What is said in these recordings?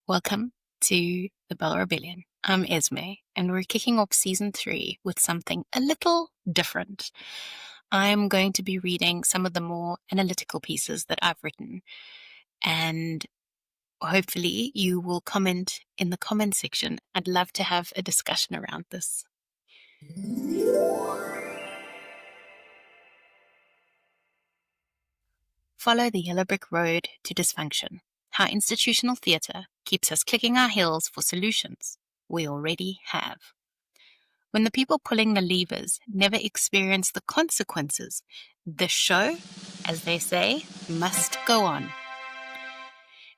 Welcome to the Bell Rebellion. I'm Esme, and we're kicking off season 3 with something a little different. I'm going to be reading some of the more analytical pieces that I've written, and hopefully you will comment in the comment section. I'd love to have a discussion around this. Follow the yellow brick road to dysfunction. How institutional theatre keeps us clicking our heels for solutions we already have. When the people pulling the levers never experience the consequences, the show, as they say, must go on.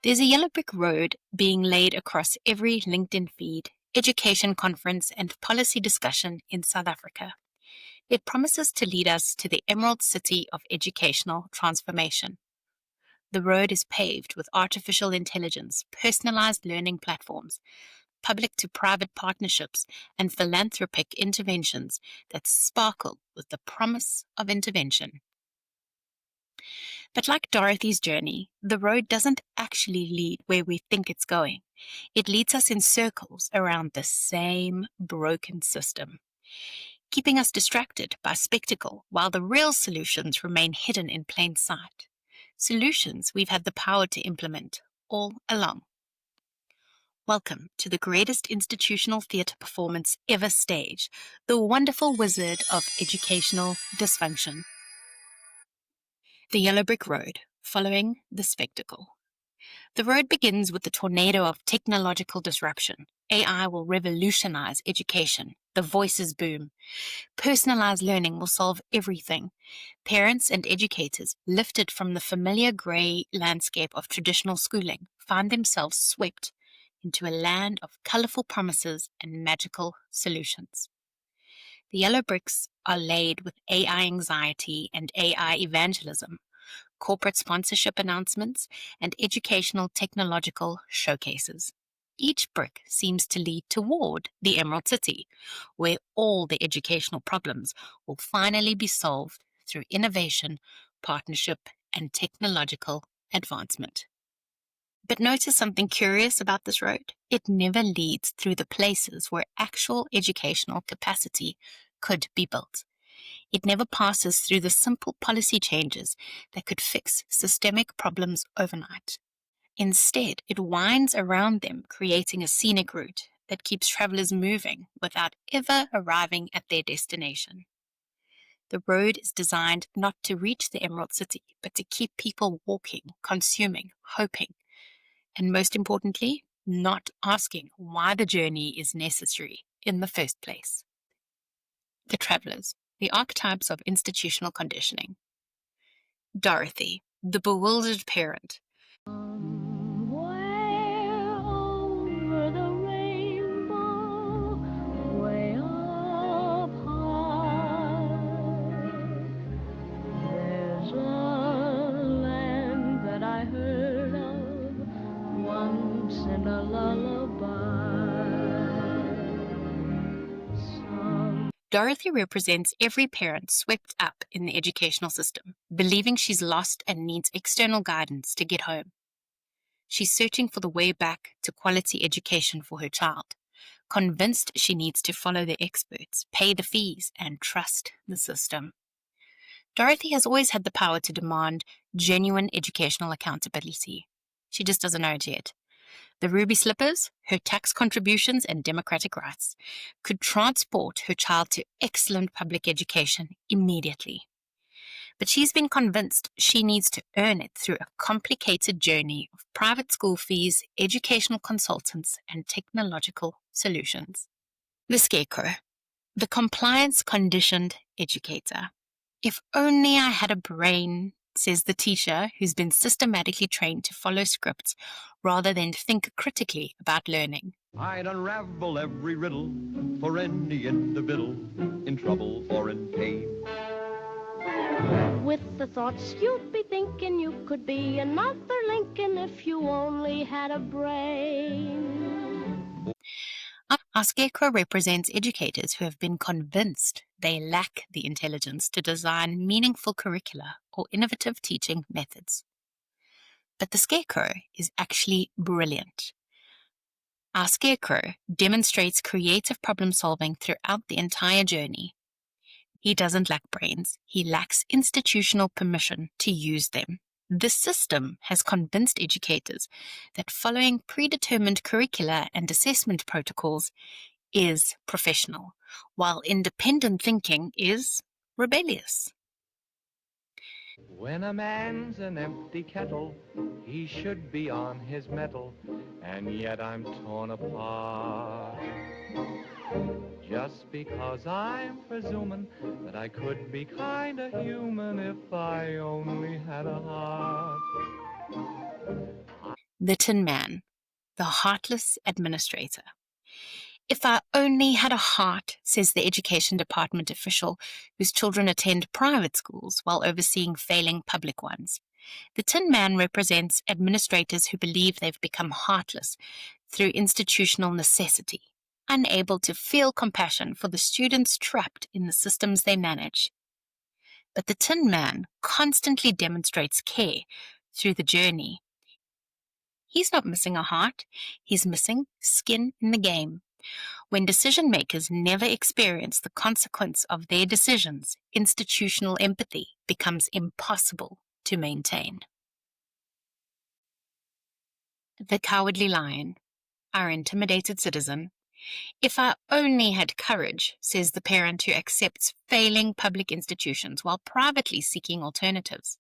There's a yellow brick road being laid across every LinkedIn feed, education conference, and policy discussion in South Africa. It promises to lead us to the Emerald City of educational transformation. The road is paved with artificial intelligence, personalized learning platforms, public to private partnerships, and philanthropic interventions that sparkle with the promise of intervention. But like Dorothy's journey, the road doesn't actually lead where we think it's going. It leads us in circles around the same broken system, keeping us distracted by spectacle while the real solutions remain hidden in plain sight. Solutions we've had the power to implement all along. Welcome to the greatest institutional theatre performance ever staged, the wonderful wizard of educational dysfunction. The yellow brick road, following the spectacle. The road begins with the tornado of technological disruption. AI will revolutionize education. The voices boom. Personalized learning will solve everything. Parents and educators, lifted from the familiar grey landscape of traditional schooling, find themselves swept into a land of colorful promises and magical solutions. The yellow bricks are laid with AI anxiety and AI evangelism, corporate sponsorship announcements, and educational technological showcases. Each brick seems to lead toward the Emerald City, where all the educational problems will finally be solved through innovation, partnership, and technological advancement. But notice something curious about this road. It never leads through the places where actual educational capacity could be built. It never passes through the simple policy changes that could fix systemic problems overnight. Instead, it winds around them, creating a scenic route that keeps travelers moving without ever arriving at their destination. The road is designed not to reach the Emerald City, but to keep people walking, consuming, hoping, and most importantly, not asking why the journey is necessary in the first place. The travelers, the archetypes of institutional conditioning. Dorothy, the bewildered parent. Somewhere over the rainbow, way up high, there's a land that I heard of once in a lullaby. Dorothy represents every parent swept up in the educational system, believing she's lost and needs external guidance to get home. She's searching for the way back to quality education for her child, convinced she needs to follow the experts, pay the fees, and trust the system. Dorothy has always had the power to demand genuine educational accountability. She just doesn't know it yet. The ruby slippers, her tax contributions, and democratic rights could transport her child to excellent public education immediately. But she's been convinced she needs to earn it through a complicated journey of private school fees, educational consultants, and technological solutions. The Scarecrow, the compliance-conditioned educator. If only I had a brain, says the teacher who's been systematically trained to follow scripts rather than think critically about learning. I'd unravel every riddle for any individual in trouble or in pain. With the thoughts you'd be thinking you could be another Lincoln if you only had a brain. Our Scarecrow represents educators who have been convinced they lack the intelligence to design meaningful curricula or innovative teaching methods. But the Scarecrow is actually brilliant. Our Scarecrow demonstrates creative problem solving throughout the entire journey. He doesn't lack brains, he lacks institutional permission to use them. This system has convinced educators that following predetermined curricula and assessment protocols is professional, while independent thinking is rebellious. When a man's an empty kettle, he should be on his mettle, and yet I'm torn apart. Just because I'm presuming that I could be kinda human if I only had a heart. The Tin Man, the heartless administrator. If I only had a heart, says the education department official whose children attend private schools while overseeing failing public ones. The Tin Man represents administrators who believe they've become heartless through institutional necessity, unable to feel compassion for the students trapped in the systems they manage. But the Tin Man constantly demonstrates care through the journey. He's not missing a heart, he's missing skin in the game. When decision makers never experience the consequence of their decisions, institutional empathy becomes impossible to maintain. The Cowardly Lion, our intimidated citizen. If I only had courage, says the parent who accepts failing public institutions while privately seeking alternatives.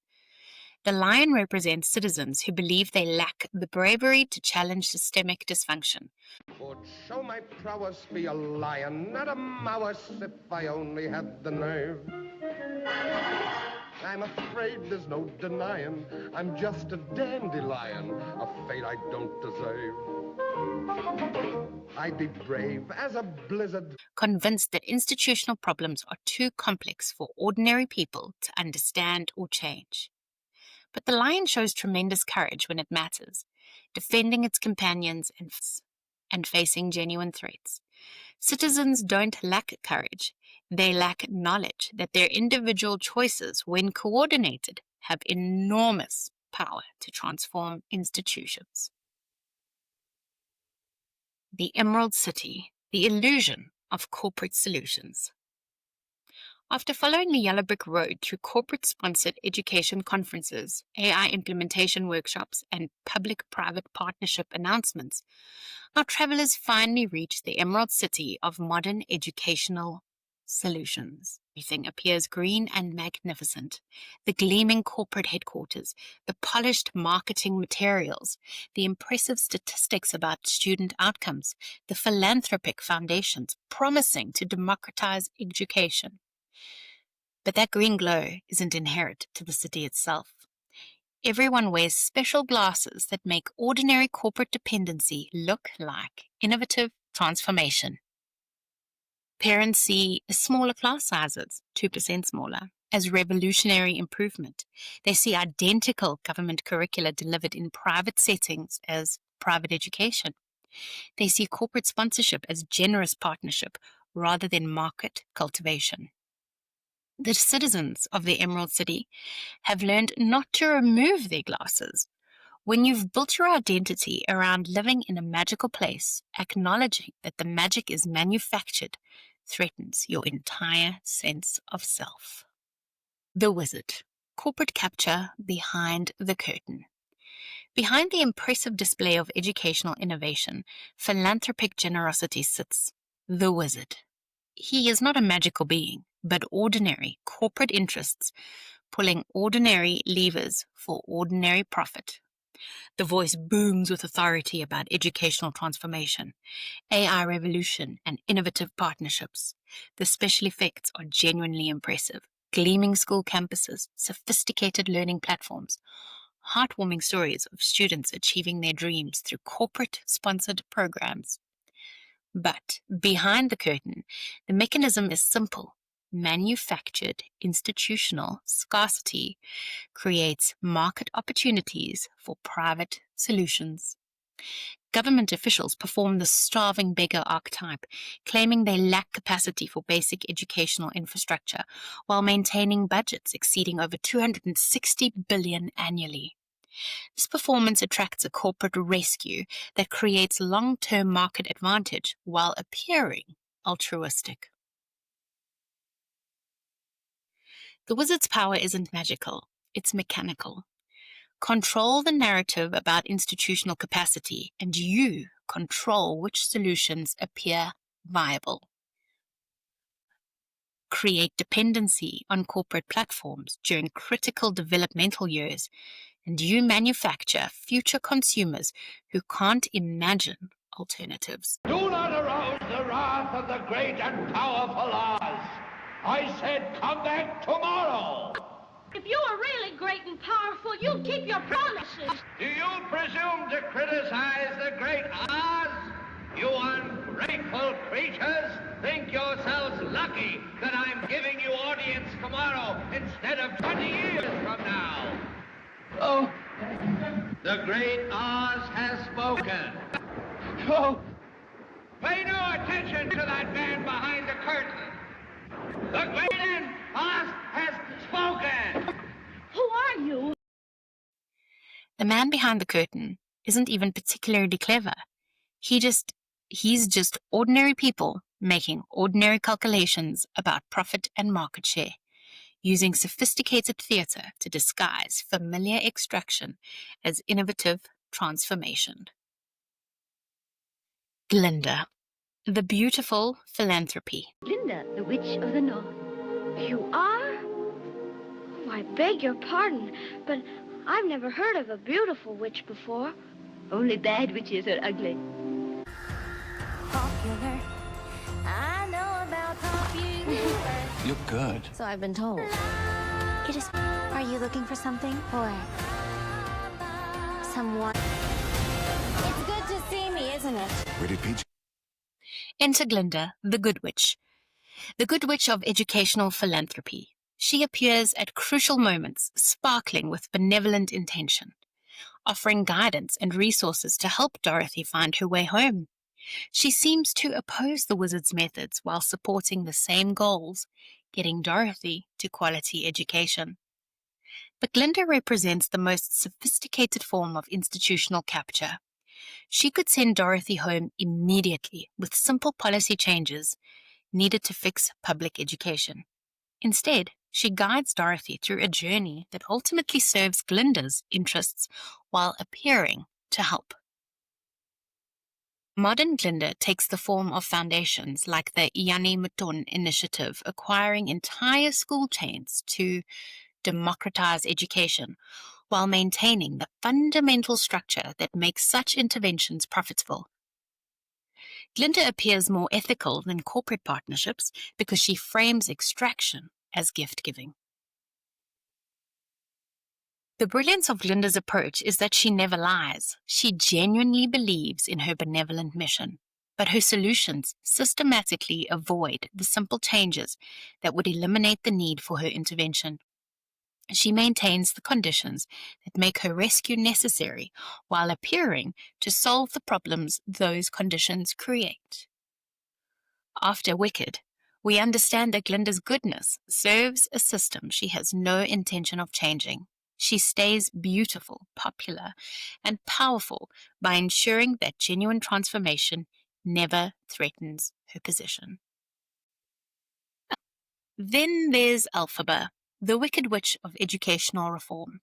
The lion represents citizens who believe they lack the bravery to challenge systemic dysfunction. Would show my prowess, be a lion, not a mouse, if I only had the nerve. I'm afraid there's no denying, I'm just a dandelion, a fate I don't deserve. I'd be brave as a blizzard. Convinced that institutional problems are too complex for ordinary people to understand or change. But the lion shows tremendous courage when it matters, defending its companions and facing genuine threats. Citizens don't lack courage, they lack knowledge that their individual choices, when coordinated, have enormous power to transform institutions. The Emerald City, the illusion of corporate solutions. After following the yellow brick road through corporate-sponsored education conferences, AI implementation workshops, and public-private partnership announcements, our travelers finally reach the Emerald City of modern educational solutions. Everything appears green and magnificent. The gleaming corporate headquarters, the polished marketing materials, the impressive statistics about student outcomes, the philanthropic foundations promising to democratize education. But that green glow isn't inherent to the city itself. Everyone wears special glasses that make ordinary corporate dependency look like innovative transformation. Parents see smaller class sizes, 2% smaller, as revolutionary improvement. They see identical government curricula delivered in private settings as private education. They see corporate sponsorship as generous partnership rather than market cultivation. The citizens of the Emerald City have learned not to remove their glasses. When you've built your identity around living in a magical place, acknowledging that the magic is manufactured threatens your entire sense of self. The Wizard, corporate capture behind the curtain. Behind the impressive display of educational innovation, philanthropic generosity sits the Wizard. He is not a magical being, but ordinary corporate interests pulling ordinary levers for ordinary profit. The voice booms with authority about educational transformation, AI revolution, and innovative partnerships. The special effects are genuinely impressive. Gleaming school campuses, sophisticated learning platforms, heartwarming stories of students achieving their dreams through corporate-sponsored programs. But behind the curtain, the mechanism is simple. Manufactured institutional scarcity creates market opportunities for private solutions. Government officials perform the starving beggar archetype, claiming they lack capacity for basic educational infrastructure while maintaining budgets exceeding over $260 billion annually. This performance attracts a corporate rescue that creates long-term market advantage while appearing altruistic. The wizard's power isn't magical, it's mechanical. Control the narrative about institutional capacity, and you control which solutions appear viable. Create dependency on corporate platforms during critical developmental years, and you manufacture future consumers who can't imagine alternatives. Do not arouse the wrath of the great and powerful Oz. I said come back tomorrow. If you were really great and powerful, you'd keep your promises. Do you presume to criticize the great Oz? You ungrateful creatures think yourselves lucky that I'm giving you audience tomorrow instead of 20 years from now. Oh, The great Oz has spoken. oh, Pay no attention to that man behind the curtain. The great Oz has spoken. Who are you? The man behind the curtain isn't even particularly clever. He's just ordinary people making ordinary calculations about profit and market share, using sophisticated theater to disguise familiar extraction as innovative transformation. Glinda, the beautiful philanthropy. Glinda, the Witch of the North. You are? Oh, I beg your pardon, but I've never heard of a beautiful witch before. Only bad witches are ugly. Popular. I know about popular. you're good. So I've been told. Are you looking for something? Or someone? It's good to see me, isn't it? Rated PG. Enter Glinda, the Good Witch. The Good Witch of educational philanthropy. She appears at crucial moments, sparkling with benevolent intention, offering guidance and resources to help Dorothy find her way home. She seems to oppose the wizard's methods while supporting the same goals, getting Dorothy to quality education. But Glinda represents the most sophisticated form of institutional capture. She could send Dorothy home immediately with simple policy changes needed to fix public education. Instead, she guides Dorothy through a journey that ultimately serves Glinda's interests while appearing to help. Modern Glinda takes the form of foundations like the Iani Muton initiative, acquiring entire school chains to democratize education while maintaining the fundamental structure that makes such interventions profitable. Glinda appears more ethical than corporate partnerships because she frames extraction as gift-giving. The brilliance of Glinda's approach is that she never lies. She genuinely believes in her benevolent mission, but her solutions systematically avoid the simple changes that would eliminate the need for her intervention. She maintains the conditions that make her rescue necessary while appearing to solve the problems those conditions create. After Wicked, we understand that Glinda's goodness serves a system she has no intention of changing. She stays beautiful, popular, and powerful by ensuring that genuine transformation never threatens her position. Then there's Alphaba, the Wicked Witch of educational reform,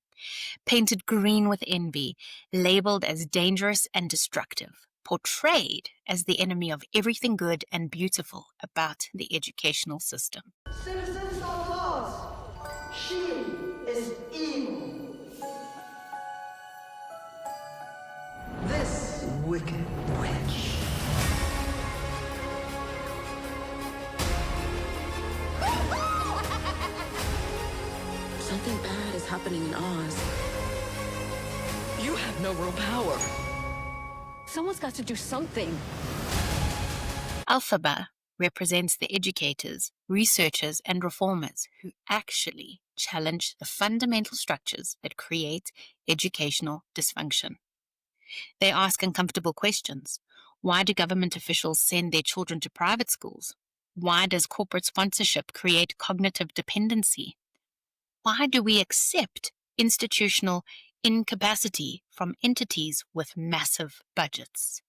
painted green with envy, labeled as dangerous and destructive, portrayed as the enemy of everything good and beautiful about the educational system. Citizens of Oz, she is evil. This wicked witch. Something bad is happening in Oz. You have no real power. Someone's got to do something. Alphaba represents the educators, researchers, and reformers who actually challenge the fundamental structures that create educational dysfunction. They ask uncomfortable questions. Why do government officials send their children to private schools? Why does corporate sponsorship create cognitive dependency? Why do we accept institutional incapacity from entities with massive budgets.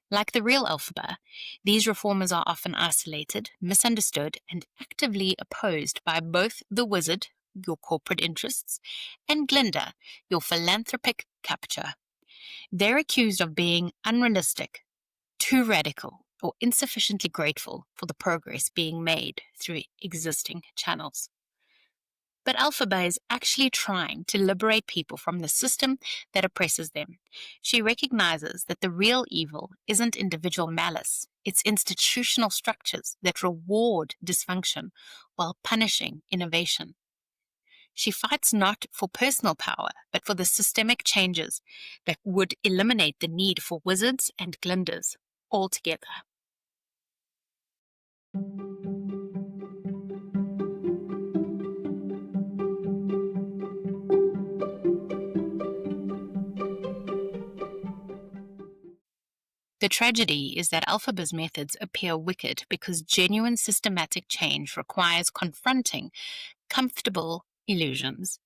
Like the real Alphaba, these reformers are often isolated, misunderstood, and actively opposed by both the wizard, your corporate interests, and Glinda, your philanthropic capture. They're accused of being unrealistic, too radical, or insufficiently grateful for the progress being made through existing channels. But Alphaba is actually trying to liberate people from the system that oppresses them. She recognizes that the real evil isn't individual malice, it's institutional structures that reward dysfunction while punishing innovation. She fights not for personal power, but for the systemic changes that would eliminate the need for wizards and Glindas altogether. The tragedy is that Alphaba's methods appear wicked because genuine systematic change requires confronting comfortable illusions.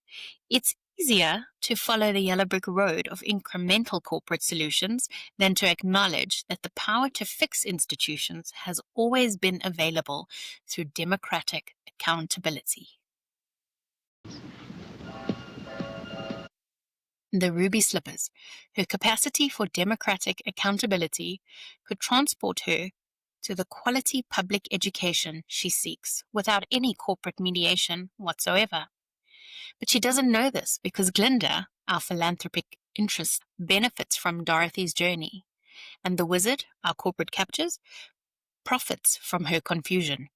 It's easier to follow the yellow brick road of incremental corporate solutions than to acknowledge that the power to fix institutions has always been available through democratic accountability. The Ruby Slippers, her capacity for democratic accountability could transport her to the quality public education she seeks without any corporate mediation whatsoever. But she doesn't know this because Glinda, our philanthropic interest, benefits from Dorothy's journey, and the wizard, our corporate captures, profits from her confusion.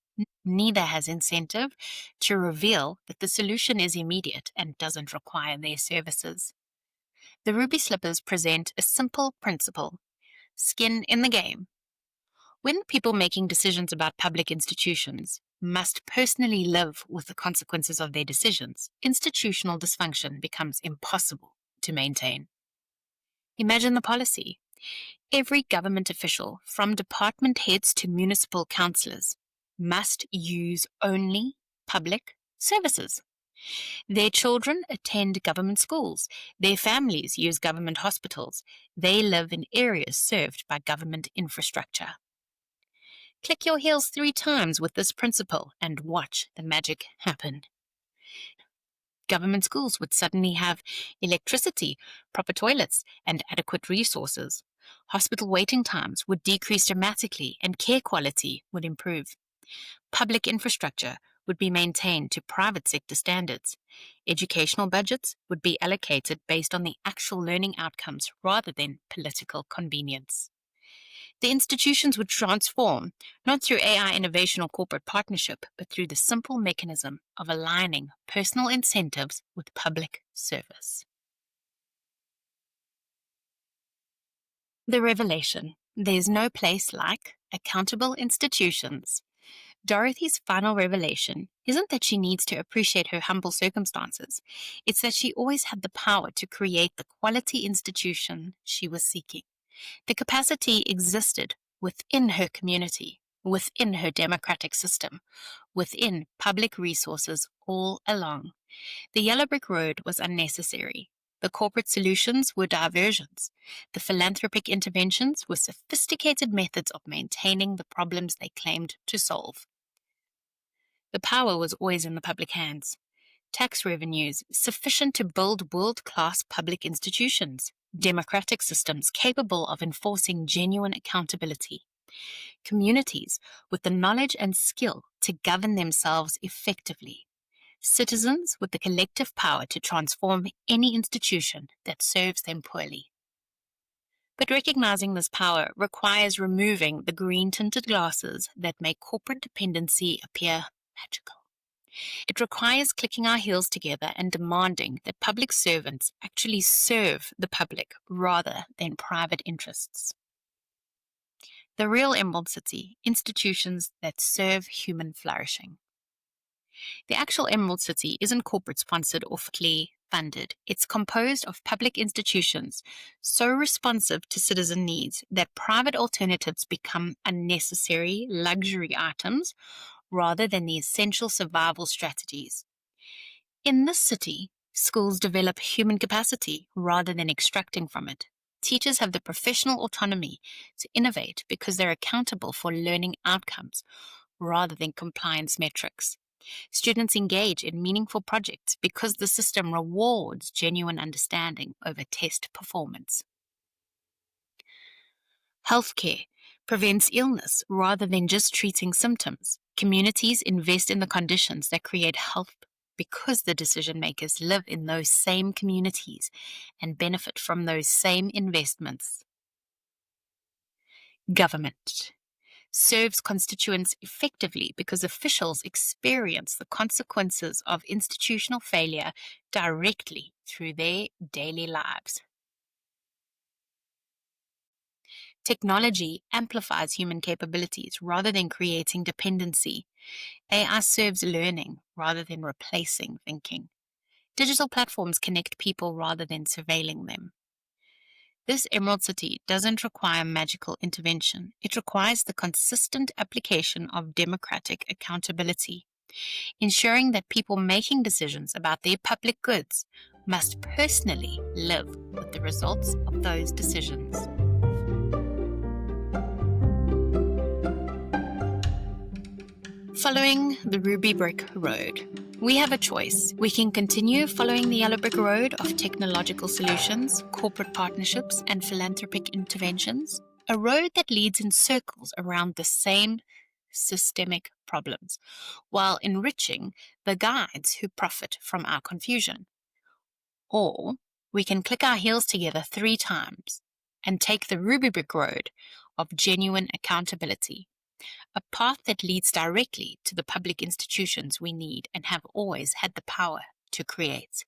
Neither has incentive to reveal that the solution is immediate and doesn't require their services. The Ruby Slippers present a simple principle: skin in the game. When people making decisions about public institutions must personally live with the consequences of their decisions, institutional dysfunction becomes impossible to maintain. Imagine the policy. Every government official, from department heads to municipal councillors, must use only public services. Their children attend government schools. Their families use government hospitals. They live in areas served by government infrastructure. Click your heels 3 times with this principle and watch the magic happen. Government schools would suddenly have electricity, proper toilets, and adequate resources. Hospital waiting times would decrease dramatically and care quality would improve. Public infrastructure would be maintained to private sector standards. Educational budgets would be allocated based on the actual learning outcomes rather than political convenience. The institutions would transform, not through AI innovation or corporate partnership, but through the simple mechanism of aligning personal incentives with public service. The revelation: there's no place like accountable institutions. Dorothy's final revelation isn't that she needs to appreciate her humble circumstances. It's that she always had the power to create the quality institution she was seeking. The capacity existed within her community, within her democratic system, within public resources all along. The yellow brick road was unnecessary. The corporate solutions were diversions. The philanthropic interventions were sophisticated methods of maintaining the problems they claimed to solve. The power was always in the public hands. Tax revenues sufficient to build world-class public institutions, democratic systems capable of enforcing genuine accountability, communities with the knowledge and skill to govern themselves effectively, citizens with the collective power to transform any institution that serves them poorly. But recognizing this power requires removing the green-tinted glasses that make corporate dependency appear magical. It requires clicking our heels together and demanding that public servants actually serve the public rather than private interests. The real Emerald City: institutions that serve human flourishing. The actual Emerald City isn't corporate-sponsored or fully funded. It's composed of public institutions so responsive to citizen needs that private alternatives become unnecessary luxury items rather than the essential survival strategies. In this city, Schools develop human capacity rather than extracting from it. Teachers have the professional autonomy to innovate because they're accountable for learning outcomes rather than compliance metrics. Students engage in meaningful projects because the system rewards genuine understanding over test performance. Healthcare prevents illness rather than just treating symptoms. Communities invest in the conditions that create health because the decision makers live in those same communities and benefit from those same investments. Government serves constituents effectively because officials experience the consequences of institutional failure directly through their daily lives. Technology amplifies human capabilities rather than creating dependency. AI serves learning rather than replacing thinking. Digital platforms connect people rather than surveilling them. This Emerald City doesn't require magical intervention. It requires the consistent application of democratic accountability, ensuring that people making decisions about their public goods must personally live with the results of those decisions. Following the Ruby Brick Road. We have a choice. We can continue following the yellow brick road of technological solutions, corporate partnerships, and philanthropic interventions, a road that leads in circles around the same systemic problems, while enriching the guides who profit from our confusion. Or we can click our heels together 3 times and take the Ruby Brick Road of genuine accountability, a path that leads directly to the public institutions we need and have always had the power to create.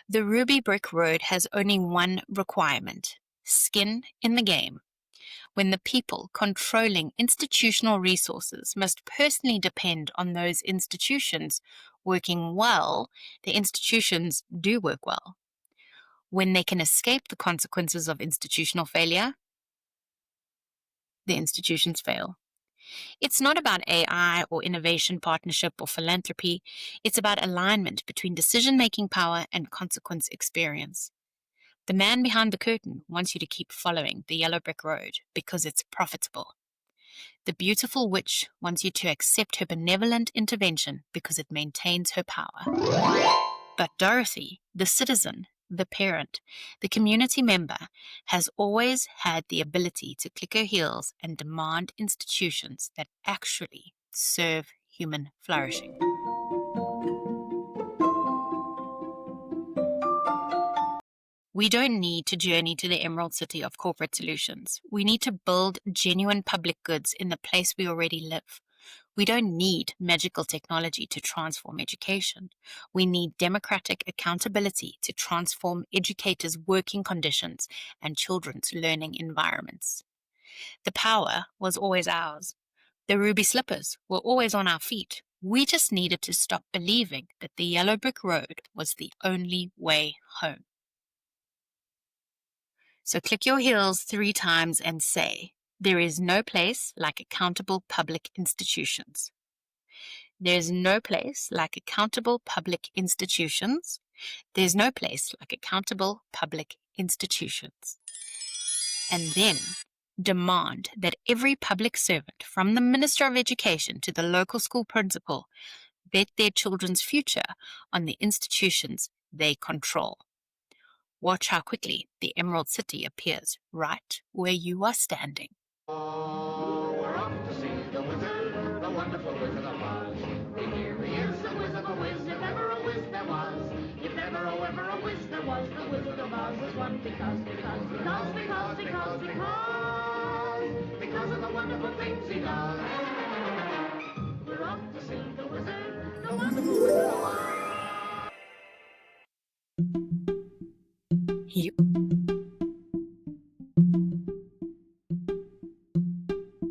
The Ruby Brick Road has only one requirement: skin in the game. When the people controlling institutional resources must personally depend on those institutions working well, the institutions do work well. When they can escape the consequences of institutional failure, the institutions fail. It's not about AI or innovation partnership or philanthropy. It's about alignment between decision-making power and consequence experience. The man behind the curtain wants you to keep following the yellow brick road because it's profitable. The beautiful witch wants you to accept her benevolent intervention because it maintains her power. But Dorothy, the citizen, the parent, the community member, has always had the ability to click her heels and demand institutions that actually serve human flourishing. We don't need to journey to the Emerald City of corporate solutions. We need to build genuine public goods in the place we already live. We don't need magical technology to transform education. We need democratic accountability to transform educators' working conditions and children's learning environments. The power was always ours. The ruby slippers were always on our feet. We just needed to stop believing that the yellow brick road was the only way home. So click your heels 3 times and say, there is no place like accountable public institutions. There's no place like accountable public institutions. There's no place like accountable public institutions. And then demand that every public servant, from the Minister of Education to the local school principal, bet their children's future on the institutions they control. Watch how quickly the Emerald City appears right where you are standing. Oh, we're off to see the wizard, the wonderful Wizard of Oz. Here he is, the Wiz of a Wiz, if ever a Wiz there was. If ever a Wiz there was, the Wizard of Oz is one because of the wonderful things he does. We're off to see the wizard, the wonderful Wizard of Oz. Yep.